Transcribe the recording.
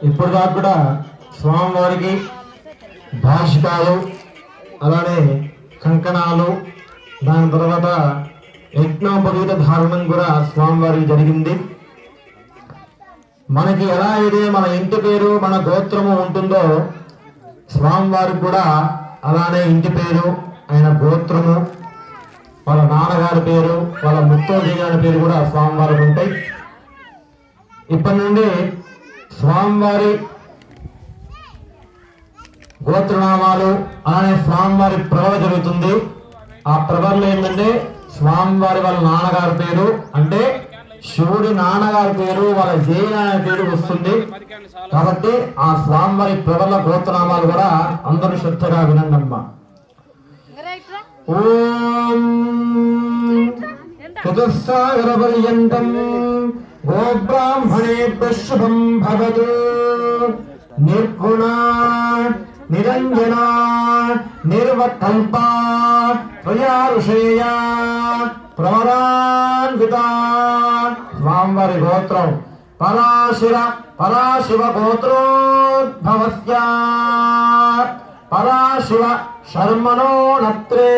ఇప్పుడు దాకా కూడా స్వామివారికి భాషికాలు అలానే కంకణాలు దాని తర్వాత యజ్ఞోపవీత ధారణం కూడా స్వామివారికి జరిగింది. మనకి ఎలా అయితే మన ఇంటి పేరు మన గోత్రము ఉంటుందో స్వామివారికి కూడా అలానే ఇంటి పేరు ఆయన గోత్రము వాళ్ళ నాన్నగారి పేరు వాళ్ళ ముత్తోజీ గారి పేరు కూడా స్వామివారికి ఉంటాయి. ఇప్పటి నుండి స్వామివారి గోత్రనామాలు అలానే స్వామివారి ప్రభ జరుగుతుంది. ఆ ప్రభలో ఏంటంటే స్వామివారి వాళ్ళ నాన్నగారి పేరు అంటే శివుడి నాన్నగారి పేరు వాళ్ళ జయనాయన పేరు వస్తుంది. కాబట్టి ఆ స్వామివారి ప్రభల గోత్రనామాలు కూడా అందరూ శ్రద్ధగా వినండమ్మా. ఓం చతుస్సాగరపర్యంతం గోబ్రాహ్మణేభ్యః శుభం భవతు. నిర్గుణ నిరంజన నిర్వకల్ప త్వయారుషేయ ప్రవరాన్విత. స్వామివారి గోత్రం పరాశివ గోత్రోద్భవస్య పరాశివ శర్మణో నత్రే.